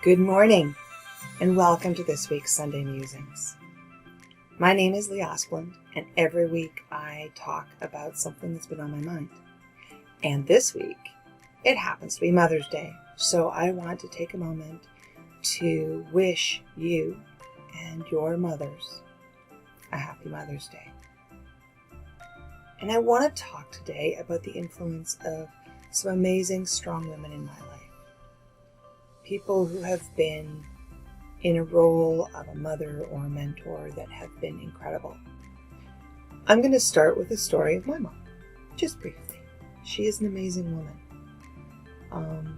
Good morning, and welcome to this week's Sunday Musings. My name is Lee Asplund, and every week I talk about something that's been on my mind. And this week, it happens to be Mother's Day, so I want to take a moment to wish you and your mothers a happy Mother's Day. And I want to talk today about the influence of some amazing, strong women in my life. People who have been in a role of a mother or a mentor that have been incredible. I'm going to start with the story of my mom, just briefly. She is an amazing woman.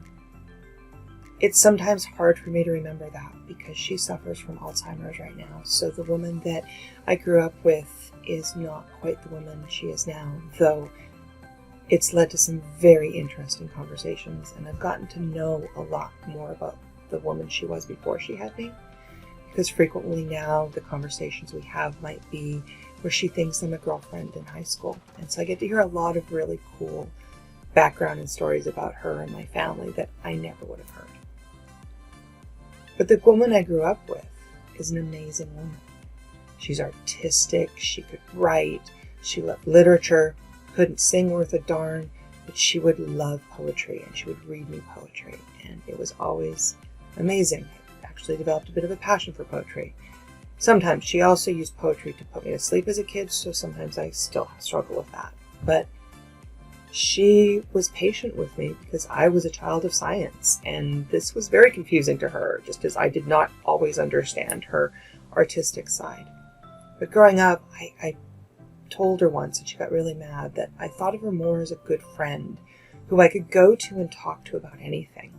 It's sometimes hard for me to remember that because she suffers from Alzheimer's right now. So the woman that I grew up with is not quite the woman she is now, though it's led to some very interesting conversations, and I've gotten to know a lot more about the woman she was before she had me, because frequently now the conversations we have might be where she thinks I'm a girlfriend in high school, and so I get to hear a lot of really cool background and stories about her and my family that I never would have heard. But the woman I grew up with is an amazing woman. She's artistic, she could write, she loved literature, couldn't sing worth a darn, but she would love poetry and she would read me poetry, and it was always amazing. I actually developed a bit of a passion for poetry. Sometimes she also used poetry to put me to sleep as a kid, so sometimes I still struggle with that. But she was patient with me because I was a child of science, and this was very confusing to her, just as I did not always understand her artistic side. But growing up, I told her once, and she got really mad, that I thought of her more as a good friend who I could go to and talk to about anything,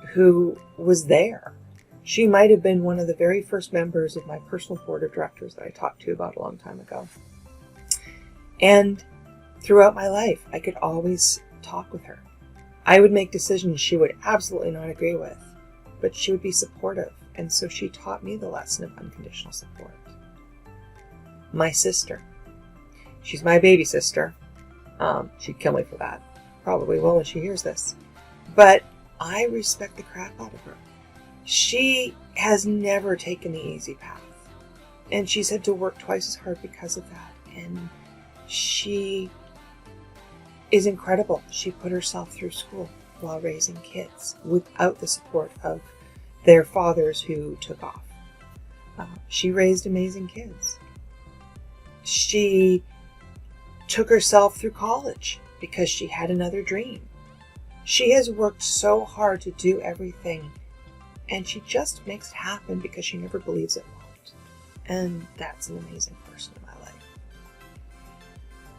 who was there. She might have been one of the very first members of my personal board of directors that I talked to about a long time ago. And throughout my life, I could always talk with her. I would make decisions she would absolutely not agree with, but she would be supportive, and so she taught me the lesson of unconditional support. My sister. She's my baby sister. She'd kill me for that. Probably will when she hears this. But I respect the crap out of her. She has never taken the easy path. And she's had to work twice as hard because of that. And she is incredible. She put herself through school while raising kids without the support of their fathers who took off. She raised amazing kids. She took herself through college because she had another dream. She has worked so hard to do everything, and she just makes it happen because she never believes it won't. And that's an amazing person in my life.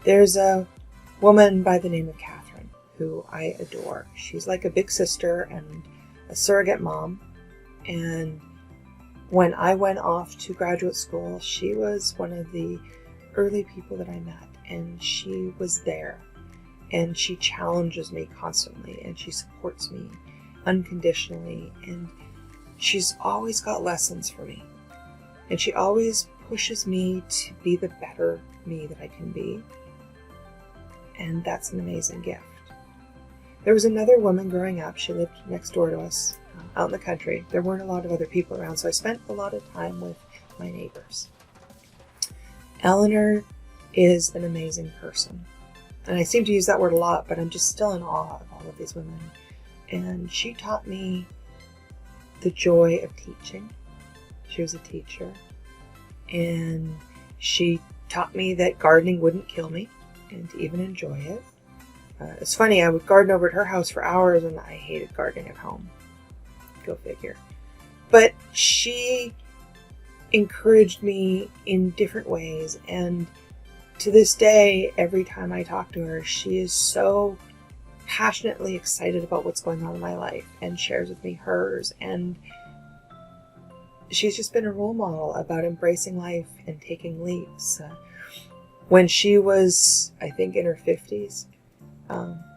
There's a woman by the name of Catherine who I adore. She's like a big sister and a surrogate mom. And when I went off to graduate school, she was one of the early people that I met. And she was there, and she challenges me constantly, and she supports me unconditionally, and she's always got lessons for me, and she always pushes me to be the better me that I can be, and that's an amazing gift. There was another woman growing up. She lived next door to us out in the country. There weren't a lot of other people around, so I spent a lot of time with my neighbors. Eleanor is an amazing person. And I seem to use that word a lot, but I'm just still in awe of all of these women. And she taught me the joy of teaching. She was a teacher. And she taught me that gardening wouldn't kill me and to even enjoy it. It's funny, I would garden over at her house for hours, and I hated gardening at home. Go figure. But she encouraged me in different ways, and to this day, every time I talk to her, she is so passionately excited about what's going on in my life and shares with me hers. And she's just been a role model about embracing life and taking leaps. When she was, I think, in her 50s,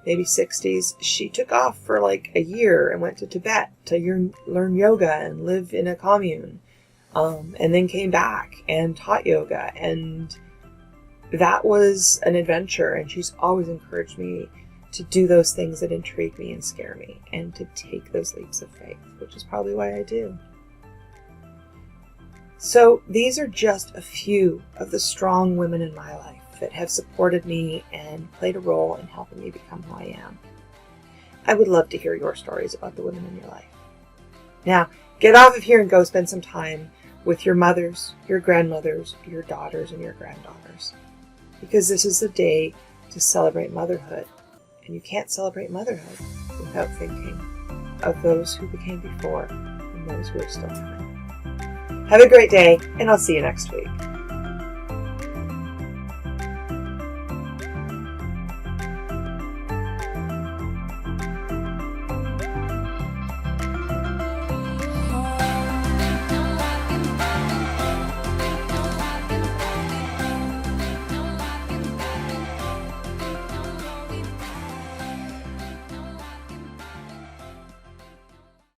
maybe 60s, she took off for like a year and went to Tibet to learn yoga and live in a commune. And then came back and taught yoga, and that was an adventure, and she's always encouraged me to do those things that intrigue me and scare me, and to take those leaps of faith, which is probably why I do. So these are just a few of the strong women in my life that have supported me and played a role in helping me become who I am. I would love to hear your stories about the women in your life. Now, get off of here and go spend some time with your mothers, your grandmothers, your daughters, and your granddaughters. Because this is the day to celebrate motherhood. And you can't celebrate motherhood without thinking of those who became before and those who are still coming. Have a great day, and I'll see you next week.